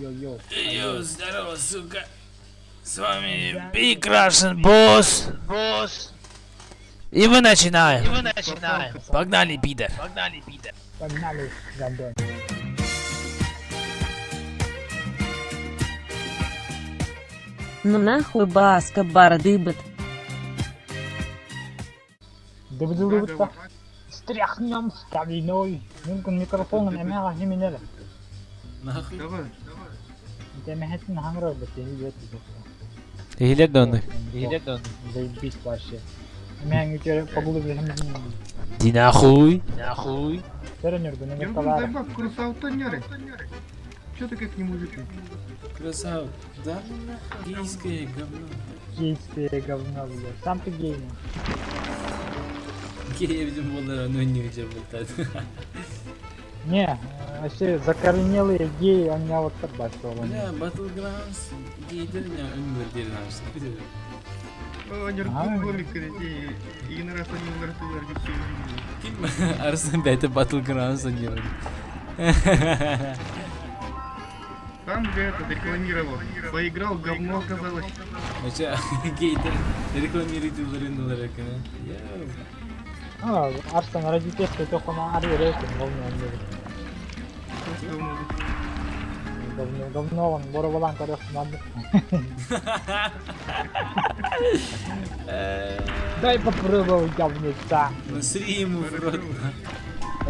Йо-йо. Йо, здорово, сука. С вами Big Russian Boss. И мы начинаем. Погнали, пидор. Погнали, гандон. Ну нахуй баска бардыбыт. Дыбдылыбытта. Стряхнем стариной. Мүмкін микрофонын әмеға жеменелі. Нахуй. Демехетін хаңырау бітті. Hile döndü. Заебись вообще. Әмең өтері погулы бізіміздің. Ди нахуй. Сөрінерді, Я не буду калары. забав, красавца неры. Чё ты как не мужики? Красава. Да? Гейское говно. Гейское говно, бля. Сам ты гей. Геи, видимо, bunlar önünü cebelтат. Не, вообще закоренелые геи, они вот так большого. Бля, Battlegrounds гейдерine ön verdiğini açtı. Неркомик, и на раз они умертвили, где все увидели. Kim? Arasında bete Battlegrounds oynuyor. Там же это рекламировал. Поиграл, говно оказалось. Maça geyder reklamirdi olarak ne? Ya. А, Арсен, ради теста только на Ари рейтинг, говно он любит. Говно он, Боровалан, короче, надо. Дай попробовать говнеца. Насри ему в рот.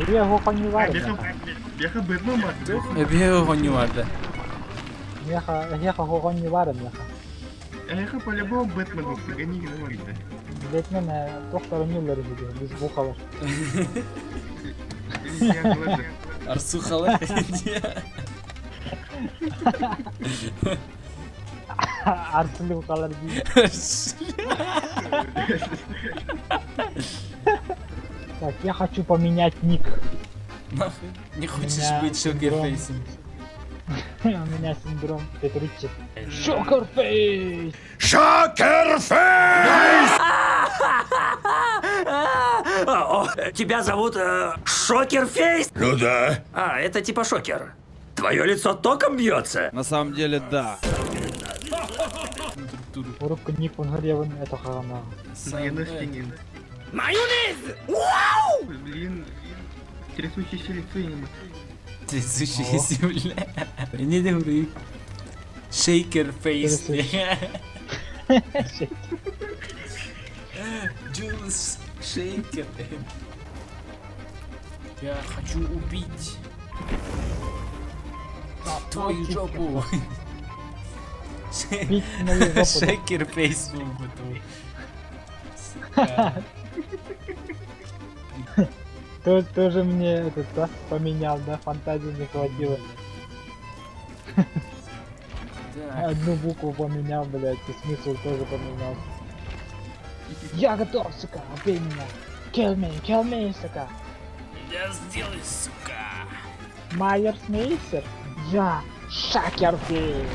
Я его не варю. Беха Бэтмен мать. Öpüyor onu vardı. Я его не варю, бляха. Беха по-любому Бэтмену, гони нормально. Бэтмен доктора Миллера видел, без бухала. Арсухала. Арсенал бухалар değil. Так, я хочу поменять ник. Нахуй. Не хочешь быть шокерфейсом? У меня синдром Петруччи. Шокерфейс! Тебя зовут Шокерфейс? Ну да. А, это типа шокер. Твое лицо током бьется? На самом деле, да. Урубка ник вон это хана. Я на стене. Майонез! Блин, трясущийся лицо ему. Трясущиеся, бля. Ne de burayı? Shaker face diye. Jules Shaker. Я хочу убить твою жопу. Бить мою жопу. Shaker face был Тоже мне этот да, поменял, да, фантазии не хватило. Одну букву поменял, блядь, и смысл тоже поменял. Я готов, сука, убей меня. Kill me, сука. Я сделаю, сука. Майерс Мейсер. Я Шокерфейс.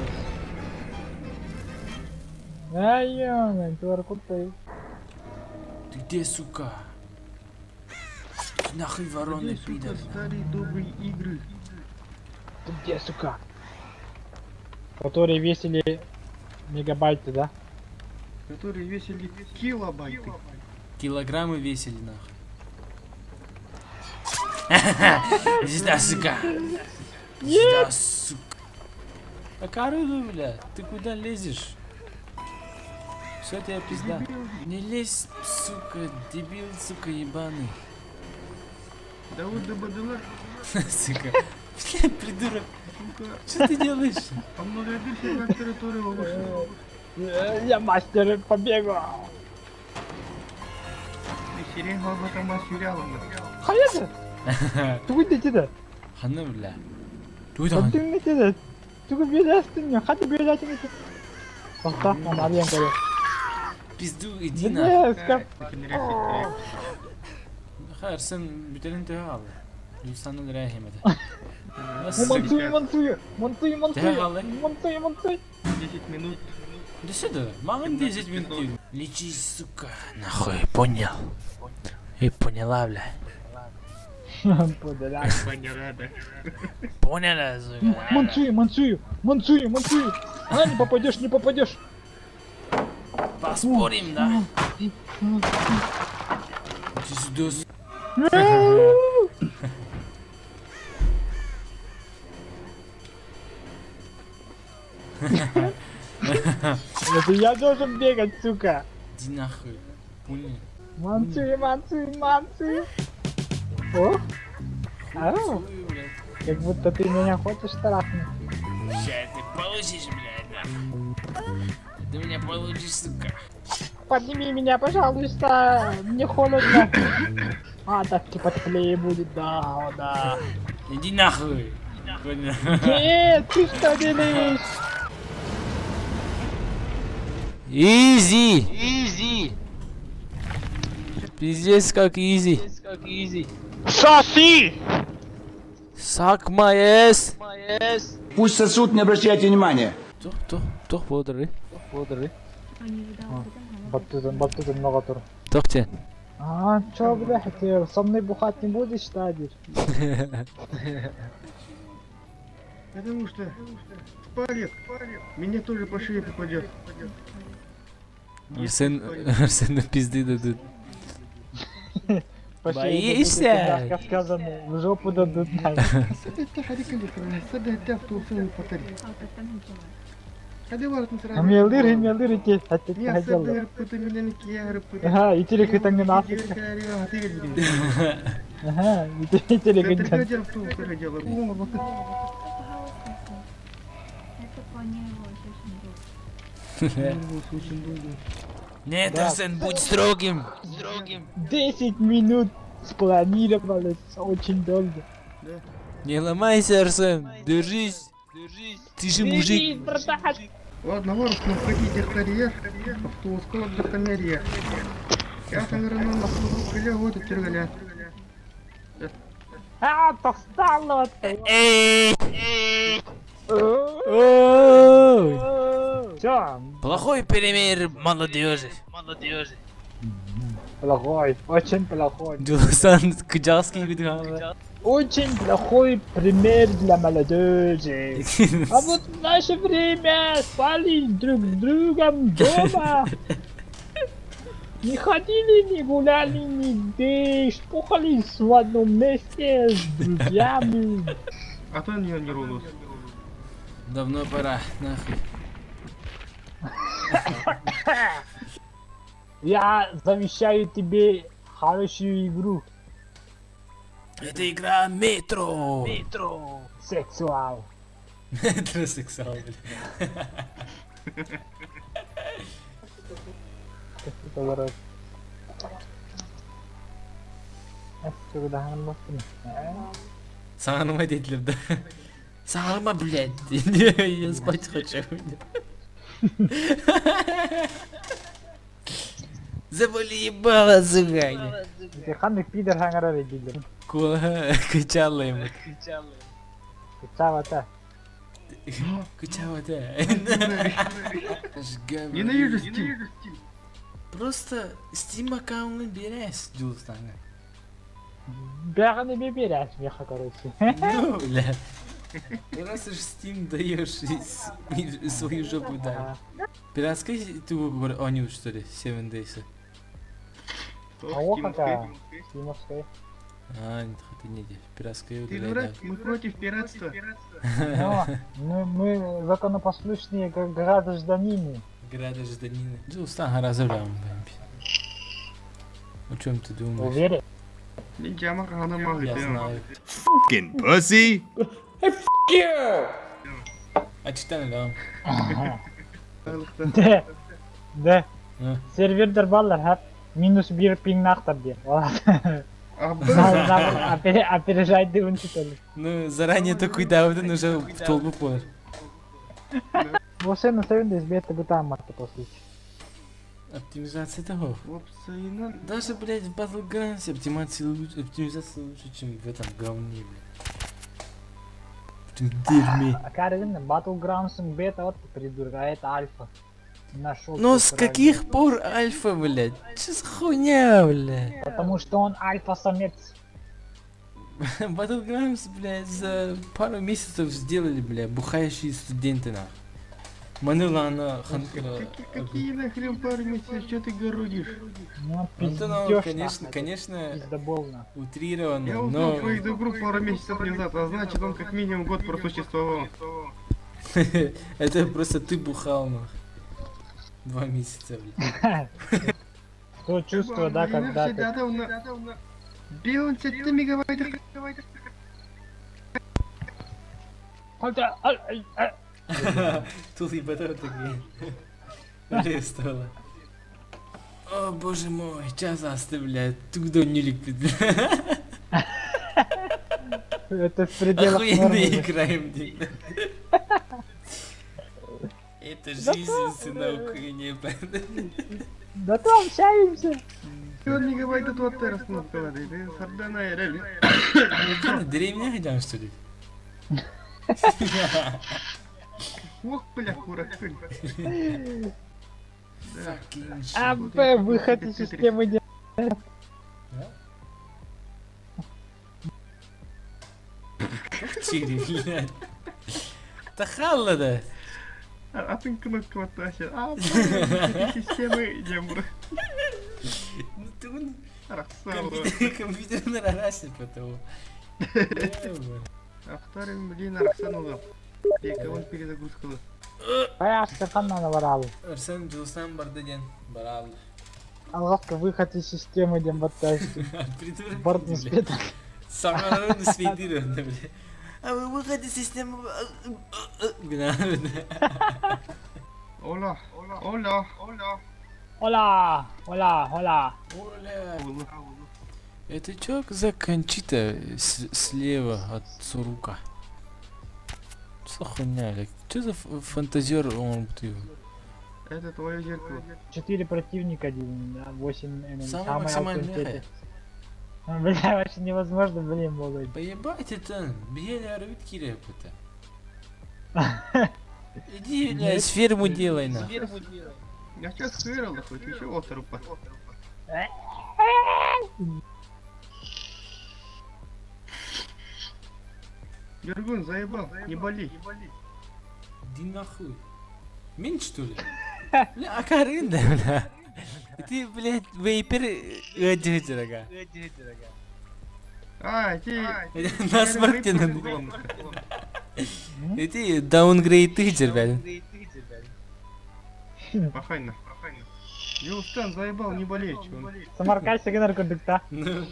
Ай, ёмэн, ты крутой. Ты где, сука? Ты нахуй вороны, пидор. Старые добрые игры. Ты где, сука? Которые весили мегабайты, да? Которые весили килобайты. Килограммы весили, нахуй. Сюда, сука. Сюда, сука. Так орудуй, бля. Ты куда лезешь? Все, тебе пизда. Не лезь, сука, дебил, сука, ебаный. Да вот до Бадыла. Сука. Бля, придурок. Что ты делаешь? А многолюбитель на территорию вышел. Я мастер побега. И сериал об этом сериалом. Hayırdır? Tuğdu dedi. Hanım bля. Duydun. Tuğdu ne dedi? Tuğdu bir destin ya. Hadi bir destin ya. Bak onu arayayım böyle. Пизду, иди Ne на. eskap? Hayır sen bütün tühe al. İnsanın rahimede. Nasıl? Монтуй. Тягали. Монтуй. 10 минут. Да сюда. Мамин 10 минут. Лечись, сука. Нахуй, понял. И поняла, бля. Подоляк. Понятно. Поняла, сука. Мансую. А, не попадешь, не попадешь. Поспорим, да? Иди сюда, Это я должен бегать, сука. иди нахуй. Понял? Мансую. О? Ау. Целую, блядь. Как будто ты меня хочешь трахнуть. Ща ты получишь, блядь, нахуй. Ты меня получишь, сука. Подними меня, пожалуйста. Мне холодно. А, так типа теплее будет, да, о, да. Иди нахуй. Понял? Нет, ты что делаешь? Изи! Пиздец как изи. Соси! Suck my ass. Пусть сосут, не обращайте внимания. Тоқ бодыры. Баттузан много тур. Тоқ сен. А, чё, блядь, ты со мной бухать не будешь, Тадир? Потому что палец меня тоже по шее попадет. Арсен пизды дадут. По шее Боишься? дадут, это мягко сказано, в жопу дадут. Мелдыр, те, Я хотел. садыр, пыты меня кияры, пыты. Ага, и телек и так не нас. Ага, и телек и Это так. дело в том, что дело. Нет, Арсен, будь строгим. 10 минут спланировалось очень долго. Не ломайся, Арсен. Держись. Ты же мужик. братан! Ладно, ладно, входите в карьер, автобус колок до камерия. Я санграну на службу, или вот и тюргаля. А, достало от Ой. Всё, Плохой пример молодежи. плохой, очень плохой. Дулсан Куджарский видео. Очень плохой пример для молодежи. А вот в наше время спали друг с другом дома. Не ходили, не гуляли нигде, штухались в одном месте с друзьями. А то не ронус. Давно пора, нахуй. Я завещаю тебе хорошую игру. Это игра Метро. Сексуал. Метросексуал, блин. Это ворот. Сюда hanımefendi. Сағаныма dediler да. Сағаныма, блядь. Я спать хочу. Заболи ебало, сука. Ты ханный пидор хангара видел. Кула, кычала ему. Чава-то. Кычала-то. Ненавижу Steam. Просто Steam аккаунтны берес, Дулстана. Бяганы биберяш, меха, короче. Ну, бля. Раз уж Steam даешь свою жопу, да. Пиратской ты онил, что ли, 7 Days? А о какая? Стимовская. А, нет, это не здесь. Пиратская Ты удаляй, дурак, да. мы против пиратства. Но мы законопослушные как гражданины. Гражданины. Дулстан разобрал, о чем ты думаешь? Уверен? Нельзя макана магы, Я ты. знаю. Fucking pussy. А читали, да? Да. А. Сервердер баллар hep -1 ping naqtar diye. Опережать дым читали. Ну, заранее такой давдан уже в толбу понял. Você não saiu desbeta botar a marca по сути. Оптимизация того. Опса и надо. Даже, блядь, в Battlegrounds оптимизация лучше, чем в этом говне, блядь. В этом дерьме. А cara, Battlegrounds бета вот придурок, а это альфа. Нашел. Но с каких пор альфа, блядь? Че за хуйня, блядь? Потому что он альфа-самец. Battlegrounds, бля, за пару месяцев сделали, бля, бухающие студенты, нахуй. Манила, она ханкала. Какие нахрен пару месяцев, что ты городишь? Ну, Антонов, пиздёж, конечно, нахуй, конечно, пиздобол, нахуй. утрированно, Я узнал но... про эту игру пару месяцев назад, а значит он как минимум год просуществовал. Это просто ты бухал, нахуй. 2 месяца, бля. То чувство, да, когда ты... Бил 7 мегабайтов. Тут и батон такие. Арестовала. О боже мой, час оставляет. Туда не ликвид. Это в пределах Охуенно нормы. играем, блин. Это жизнь, сынок, и не Да то общаемся. 1 мегабайт от Ваттера снова ты сардана и реви. Деревня идем, что ли? Ох, бля, курак. А, Б, выход из системы не... Чири, блядь. Тахалла, да. А ты кнопку оттащил. А, блядь, системы дембра. Ну ты вон Рахсаура. компьютер на расе, потому. А вторым, блин, Арсенула. И кого перезагрузка. Аяш, кафанна наварал. Арсен Джулсан Бардаден. Барал. Алгавка, выход из системы дембаттайски. Придурок. Борт не спит. Самое народное свидетельство, бля. А вы выходите из системы... Ола, ола, ола. Ола, ола, ола. Оля. Это чё за кончита слева от Сурука? Что хуйня, блядь? Чё за фантазер он ты? Это твое зеркало. 4 противника, 8 ММ. Самый максимальный меха. Бля, вообще невозможно, блин, могут. Поебать это, бегали орвит киля какой-то. Иди, блядь, ферму делай на. Я сейчас сырал, хоть еще отору по. Гергун, заебал, не болей. Иди нахуй. Мень что ли? Бля, Акаринда, бля. Ты, блядь, вейпер одеть, дорога. А, ты... На смарте надо. Ты даунгрейд тыгер, блядь. Пахайно. Юстан заебал, не болей, чё. Самаркайся, генеркондукта. Ну,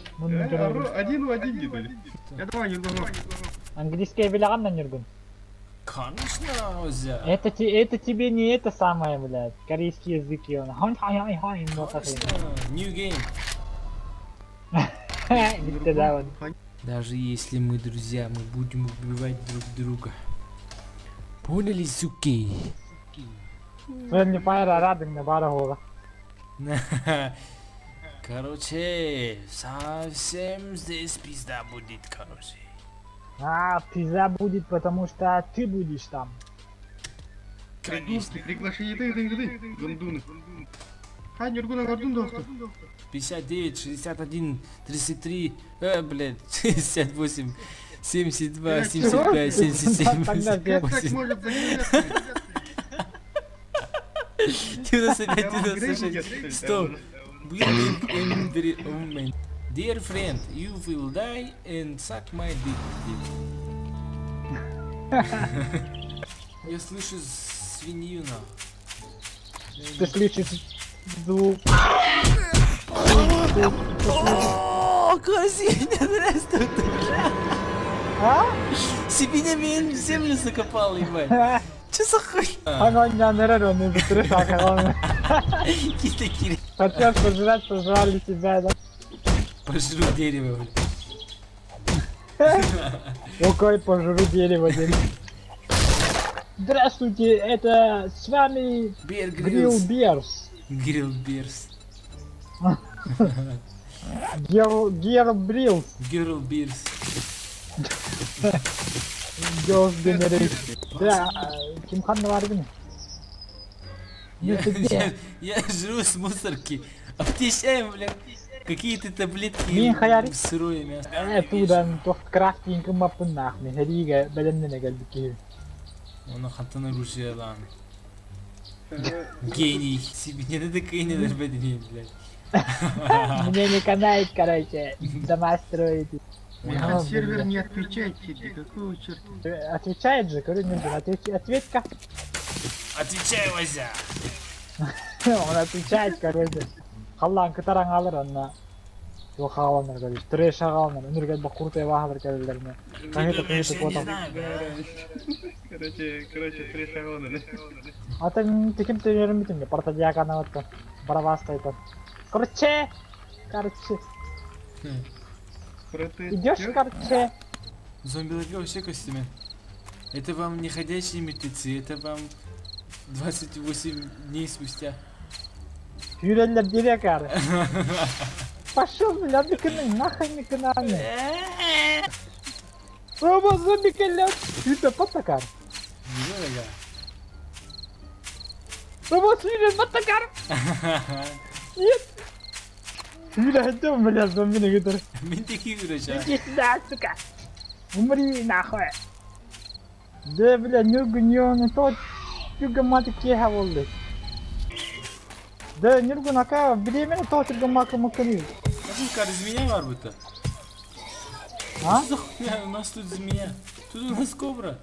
Один в один гидали. Я давай, Юргун. Английская белягам на Нюргун. конечно, Озя. Это тебе не это самое, блядь. Корейский язык, и он. Вот так. New game. Видите, да, вот. Даже если мы друзья, мы будем убивать друг друга. Поняли, суки? Friendly Fire рады на барагова. Короче, совсем здесь пизда будет, короче. А, пизда будет, потому что ты будешь там. Конечно. Приглашение ты, Гандуны. Хай, Юргуна, Гандун, доктор. 59, 61, 33, блядь, 68, 72, 75, 77, Тогда 88. может загрузиться? Ты нас опять 96. Стоп. Building environment. Dear friend, you will die and suck my dick. Я слышу свинью нахуй. Ты слышишь звук. О, красиво, здравствуй, А? себе меня в землю закопал, ебать. Че за хуй? Оно не нервно, не затрясал. Кири. Хотел пожрать, пожрали тебя, да? Пожру дерево, блядь. Рукой пожру дерево, дерево. Здравствуйте, это с вами Bear Грилл Grylls. Берс. Грилл Бирс. Гер Брилс. Грилл Бирс. Girls Generation. Да, Кимхан Наваргин. Я жру с мусорки. Обтещаем, блядь. Какие-то таблетки Мин хаярик. сырое мясо. Тудан тост крафтинг мапын нахми. Хериге белемнене geldik. Onu hatını Rusya lan. Гений. Себе не надо кейнер беднее, блядь. Мне не канает, короче, дома строить. А сервер не отвечает тебе, какого черта? Отвечает же, говорю, не ответь-ка. Отвечай, Вася. Он отвечает, короче. Халлан кытаран алыр анна. Yok havalar kardeş. Trash havalar. Önürgen bak kurtaya bakılır kendilerine. Kanıtı kotam. Короче, три шагона. Атын теким тönüyorum bitim ya. Parta diye kana отта. Барабастайт. Короче. Идешь, короче. Зомби-лобби вообще костюме. Это вам не ходячие мертвецы, это вам 28 дней спустя. Yüreller direk karı. Пошел, бля, биканы, нахуй биканы. Рома, зомби колят. Это патакар. Недорого. Рома, свирен патакар. Нет. Бля, это, бля, зомби не гитар. Мен такие выращаю. Иди сюда, сука. Умри, нахуй. Да, бля, нюргуньон, то тюгаматы кеха волды. Да, нюргун, ака, беременна, то тюгамака макари. Какая змея var burada? А? Что за хуйня? У нас тут змея. Тут у нас кобра.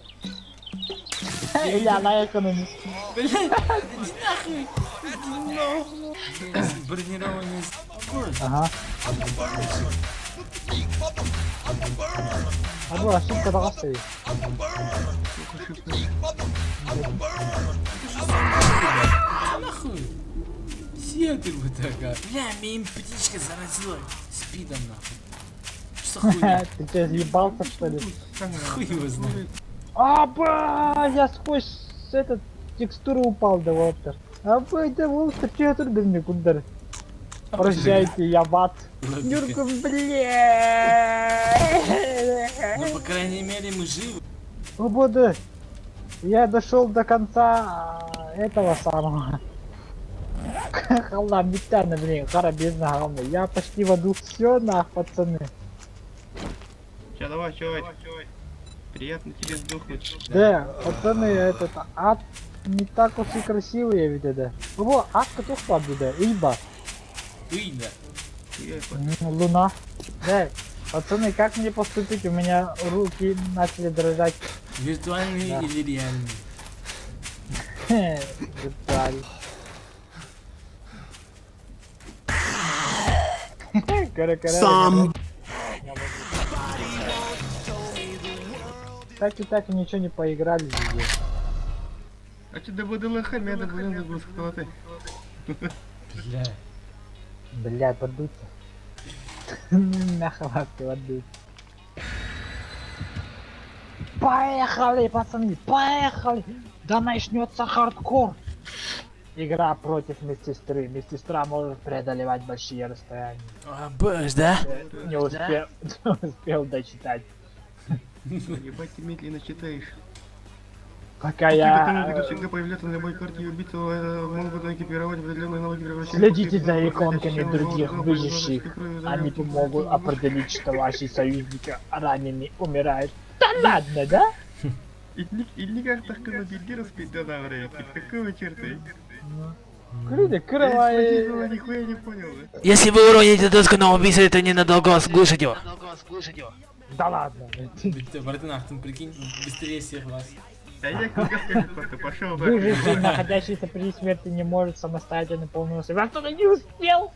Или она экономист. Блядь, иди нахуй. Иди нахуй. Бронированный город. Ага. А bu ошибка дорогая. Нахуй. Сектор вот такая. Бля, меня птичка заразила спидом нахуй. Что за хуйня? Ты что, съебался что ли? Хуй его знает. Аба, я сквозь этот текстуру упал, да воптер. Аба, да воптер, что тут без меня кундер? Прощайте, я ват. Нюрка, бля. Ну, по крайней мере, мы живы. Свобода. Я дошел до конца этого самого. Халла, метана, блин, хара бездна, главное. Я почти в аду. Все, нах, пацаны. Сейчас, давай, чувак. Приятно тебе сдохнуть. Да, пацаны, этот ад не так уж и красивый, ведь это. О, ад кто впаду, да, Ильба. Уй, да. Луна. Да, пацаны, как мне поступить? У меня руки начали дрожать. Виртуальный Да. или реальный? Виртуальный. Сам. Так и ничего не поиграли здесь. А что да буду лохами, да блин, загрузка, кто ты? Бля. Бля, подуться. Нахуй подуться. Поехали, пацаны, поехали! Да начнется хардкор! Игра против медсестры. Медсестра может преодолевать большие расстояния. А, бэш, да? Не успел дочитать. Ебать, ты медленно читаешь. Пока Ты я... всегда появляться на любой карте и убийца могут экипировать определенные навыки превращения. Следите за иконками других выживших. Они помогут определить, что ваши союзники ранены, умирают. Да ладно, да? И никак так на беги распитана на время. Какого черта? Круто, кровавый. Я нихуя не понял. Если вы уроните доску на убийцу, это ненадолго слушать его. Да ладно. Братан, Ахтун, прикинь, быстрее всех вас. А я куда скажу, просто пошел бы. Выживший, находящийся при смерти, не может самостоятельно полностью себя. Кто-то не успел.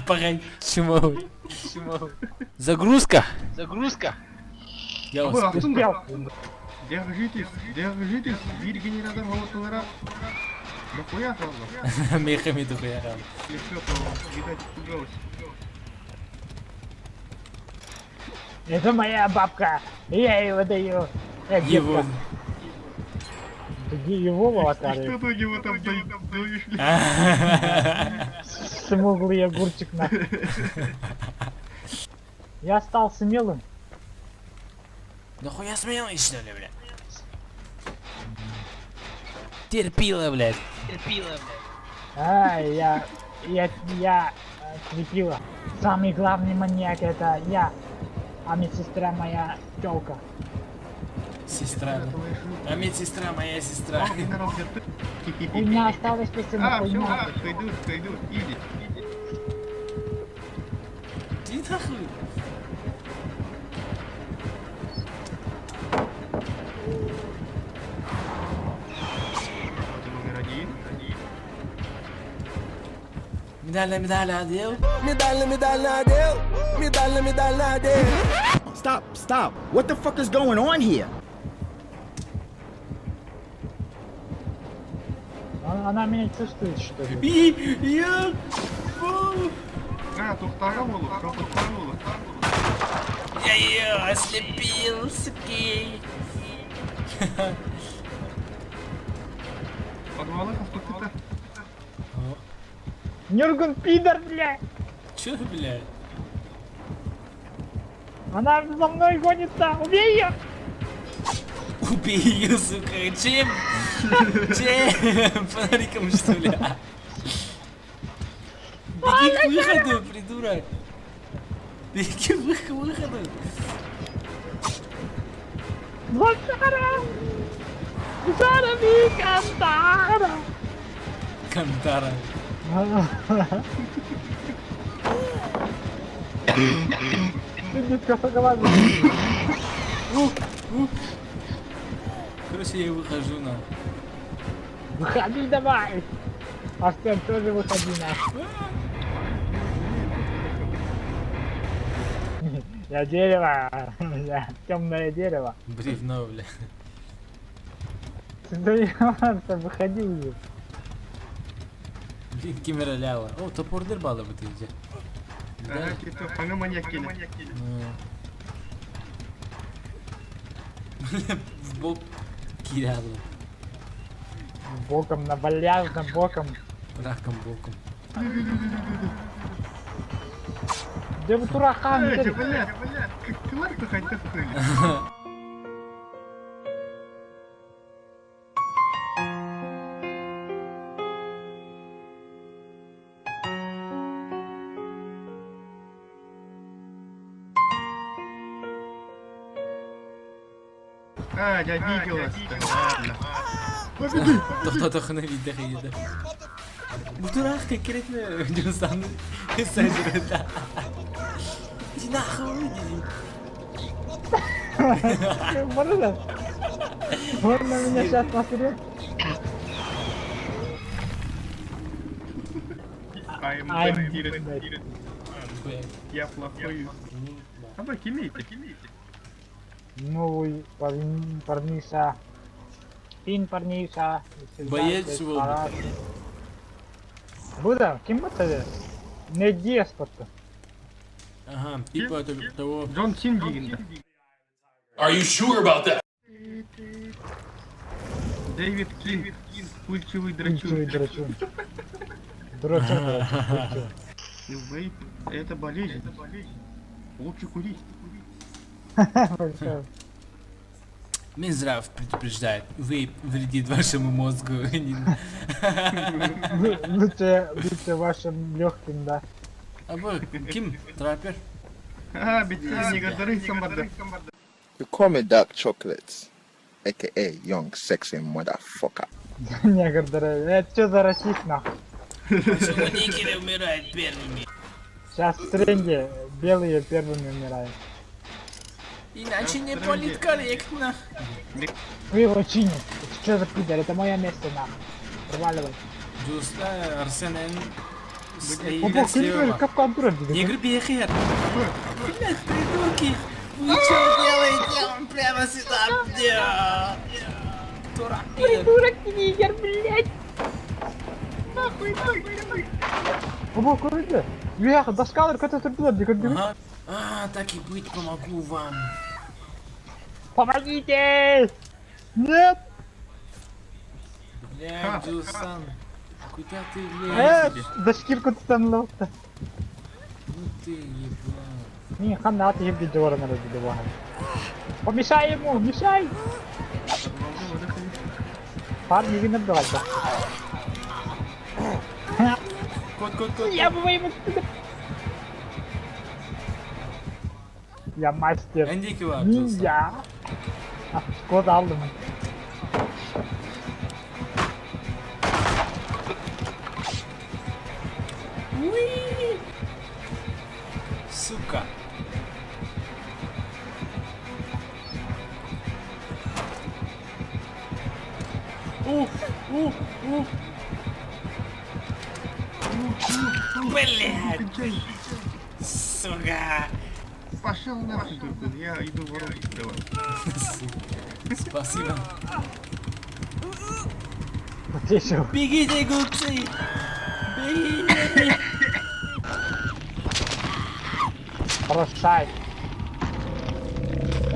Погоди, чему? Загрузка? Я Ой, вас... Успел. Держитесь, вид генератор молотолара. Нахуя сразу? Мехами тухуя. Или что, то, видать, испугалась. Это моя бабка. Я его даю. Его. Где его Что аватары? ты у него там доишь ли? Смуглый огурчик на. Я стал смелым. Нахуя смелый, что ли, бля? Терпила, блядь. А, я крепила. Самый главный маньяк это я, а медсестра моя тёлка. Сестра. А медсестра моя сестра. Генерал, где ты? У меня осталось просто на А, все, хуйня. пойду, иди. Иди нахуй. Это номер один. Медаль одел. Stop. What the fuck is going on here? Она меня чувствует, что ли? И я... А, туфтага болу, туфтага болу. Я ее ослепил, суки. Подвалы, что ты-то? Нюргун пидор, бля! Чё, блядь? Она за мной гонится! Убей ее! Убей ее, сука. Чем? Чем? Фонариком, что ли? Беги к выходу, придурок. Беги к выходу. Лошара! Зараби Кантара! Кантара. Ты не косоголовый. Короче, я выхожу на. Выходи давай! Артем тоже выходи на. Я дерево, я темное дерево. Бревно, бля. Ты заебался, выходи уже. Блин, камера ляла. О, топор дербала бы ты где. Ага, ты фанга маньяк кине. В бок кидала. Боком навалял, боком. Раком боком. Да вы дурака, Блядь, как ты хоть такой? А, я видел это. Ладно. Тоқтатық не видео еді. Bu duraqqa kerakmi? Jusanni sajrada. Иди нахуй. Можно? Можно меня сейчас посмотреть? I'm I'm бандит. Я плохой. А вы кимейте. Новый парниша. Фин парниша. Боец свободы. Буда, кем это? Не деспота. Ага, типа того. Джон Синдигин. Are you sure about that? Дэвид Кинг. Пульчевый Чуй, драчун. драчун. Дурачок. Вейп — это болезнь. Лучше курить. Минздрав предупреждает, вейп вредит вашему мозгу. Лучше вашим легким, да. А вы ким? Траппер? А, бедный негодорый самбарды. You call me Dark Chocolates, aka Young Sexy Motherfucker. Негр, дорогой. Это что за расист, нахуй? Почему никели умирают первыми? Сейчас в тренде белые первыми умирают. Иначе не политкорректно. Вы его чините. Это что за пидор? Это мое место, нахуй. Проваливай. Justa Арсенен Опа, слева. капкан дура. Негр Бехер. Блядь, придурки. Вы что делаете? Он прямо сюда. Дурак. Придурок, нигер, блядь. Опа, короче. Бляха, доскалер, какой-то турбилет, бегут. Ага. А, так и быть, помогу вам. Помогите! Нет! Блядь, Джусан. Куда ты лезешь? За шкирку ты там ловко. Ну ты еблан. Не, ханат ебли дёра надо добивать. Помешай ему, мешай! Парни, вы набрать, да. Кот. Я бы ему... Я мастер. Әндекі бар, Ниндзя. Код aldım. Сука. Блядь. Сука. Пошел нахуй, Дургун, я иду ворот открывать. Спасибо. Тише. Бегите, глупцы. Бегите. Прощай.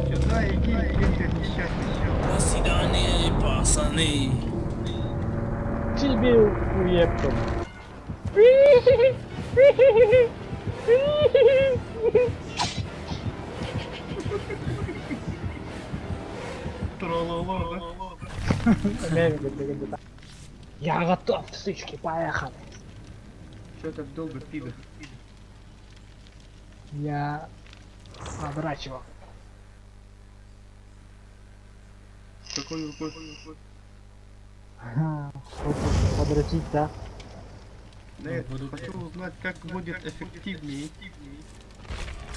Сюда иди, Гинтер несчастный. До свидания, пацаны. Тебе уебком. Трололо, да? Я готов, сучки, поехали. Чё так долго, пидор? Я оборачивал. Какой рукой? Подрочить, да? Нет, хочу узнать, как будет эффективнее.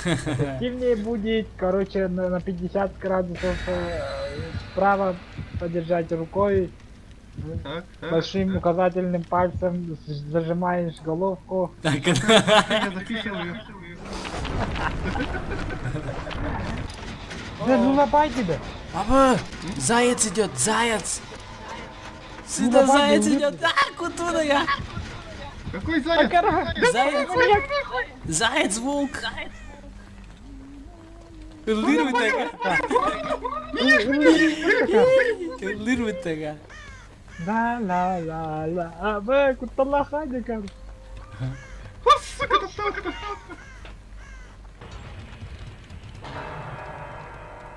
Эффективнее будет, короче, на 50 градусов справа подержать рукой, Так, так. большим указательным пальцем зажимаешь головку. Так, Я записал ее. Ну лапай тебе! Папа, заяц идет, заяц. Сюда Ну, давай, заяц ну, идет. А, куда я? Какой заяц? Заяц. Заяц, волк. Лирвы тага. Лирвы тага. Ла-ла-ла-ла, а вы кутала хадикар.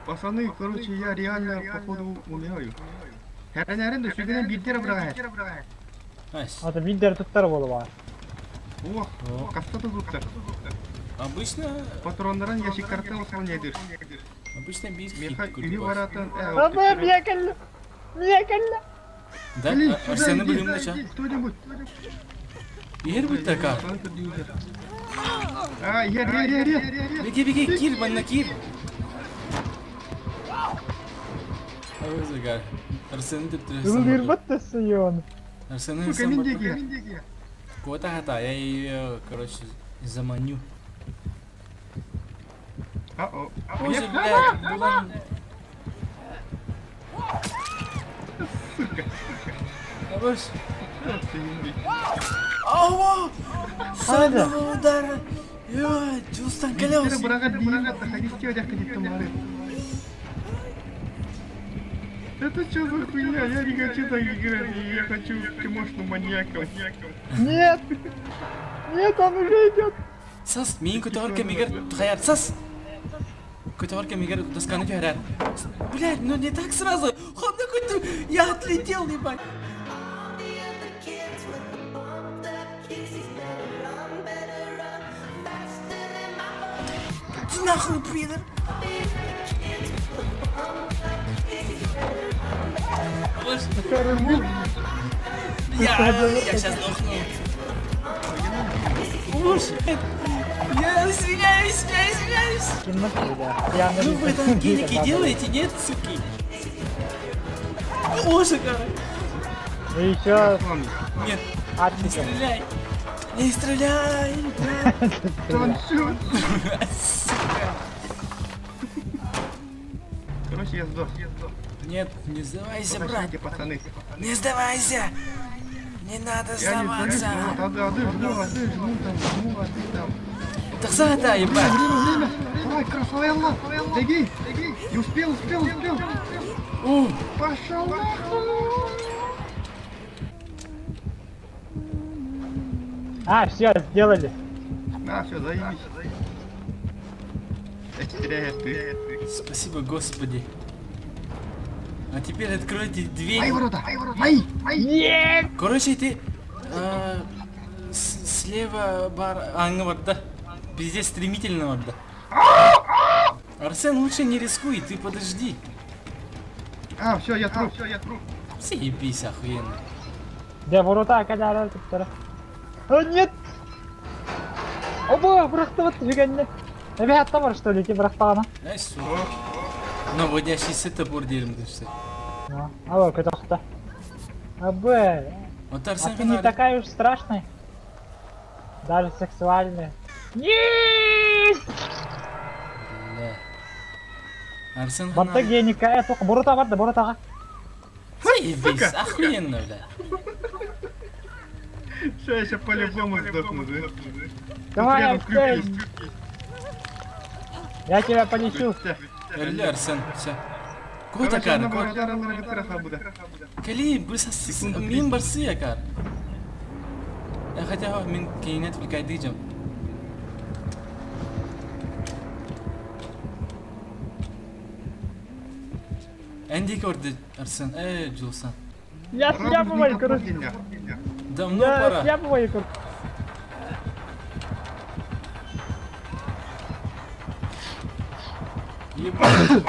Пацаны, короче, я реально, походу, умираю. Herren de sürgünen bir tere bırak. Ась, Это видер тут второго var. О, каста тузуктар. обычно Патронларын ящиктарда ошолнедир. бейс Меха хит үйі курдук. баратын. Ага, мекаль. Мекаль. Да, Блин, Арсены сюда иди, білімді ча. кто-нибудь. Егер бүт така. А, ер. Беги, беги, кир, банна кир. Ауызыға. Арсены деп тұресің. Улырбатты сыйон. Арсены Сука, сам миндеги. Кота хата, я ее, короче, заманю. А-о. Ой, блядь, булан. Абаш. Ава! С одного удара. Ё, чувстван Tere колес. bırakat değil, ходите, одяг ходить тумары. Это что за хуйня? Я не хочу так играть, я хочу киношную маньяка. Нет. Нет, он уже идет. Сас, мен көтөөркө мегер тухаяр, сас. Көтөөркө мегер досканы көрөр. Блядь, ну не так сразу. Хонда көтө, я отлетел, ебать. Ты нахуй, пидор. Я сейчас сдохну. Уж. Я извиняюсь. Кино, да. Я Ну вы там гелики делаете, нет, суки? Ошика. И еще Нет, не атмика. стреляй. Не стреляй. Танцуй. Сука. Короче, я сдох. Нет, не сдавайся, брат. Прощайте, пацаны. Не сдавайся. Не надо Я не сдаюсь, сдаваться. вот, жму там. Тахса да, ебать. Время. Давай, красавелла. Беги. Не успел. Пошел нахуй. А, все, сделали. На, все, заебись. Теряешь ты. Спасибо, Господи. А теперь откройте дверь. Ай, ворота. Ай. Нет! Короче, ты слева бар аңы бар да. Пиздец стремительно бар да. Арсен, лучше не рискуй, ты подожди. А, все, я труп, все, я труп. Съебись охуенно. Де ворота, кадар, туптара. О, нет! Оба, бұрақтават, жегенде. Эбе хатта бар, что ли, ке бұрақтағана? Ай, сука. Наводящийся топор деремді işte. Ава, көтіқта. Абы, Вот а Арсен ты не фонарик. такая уж страшная. Даже сексуальная. Нет! Бля. Арсен Батта фонарик. геника, тоқ, бұрыта барды, бұрытаға. Заебись, охуенно, бля. Все, я сейчас по-любому сдохну, да? Давай, Тут рядом крюк Арсен, есть. я тебя понесу. Öldü Arsen, все. Koy Короче, takarı, она koy. была даром на тараса буде. Кали, min barsı yakar. Ya хотя min keynet bir kaydıyacağım. Andy gördü Arsen, Julsan. Я съябываю, короче. Давно Я пора. съябываю, короче. Ебать.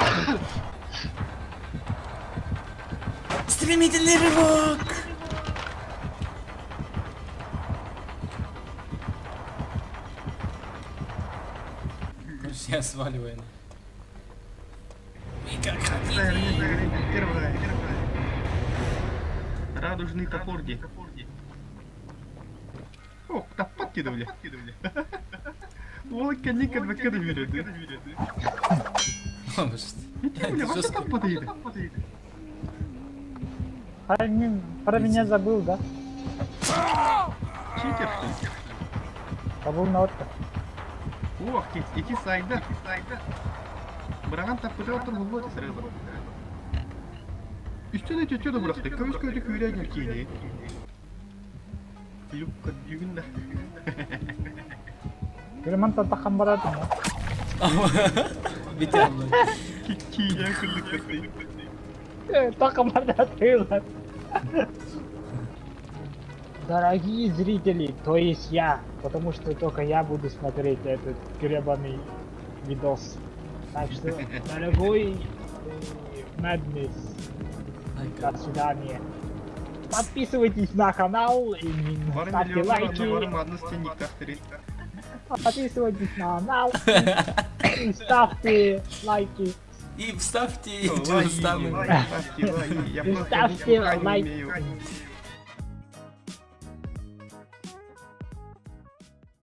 Стремительный рывок! Я сваливаю. И как хотите. Первая. Радужный топор где? О, тапат кидали. Волка никак выкида верит. Это Вот жестко. так подойдет. Про меня забыл, да? Читер, что ли? Забыл на отдых. Ох, iki сайда. Бұраған таппыда отыр болды сразу. Üstüne tütüyordu bıraktı. Köz köylü köyle gelkiydi. Lukka düğünler. Гүлман таттақан баратын, да? Битер Allah. Kiyden kırlıklı. Тақымарда тыйлар. Дорогие зрители, то есть я, потому что только я буду смотреть этот гребаный видос. Так что, дорогой Madness, до свидания. Подписывайтесь на канал и Var ставьте milyonlar var лайки. madness никак Подписывайтесь на канал и ставьте лайки. И вставьте Лайки, ставим. лайки, я И просто ставьте букву «Х» не лайк. умею.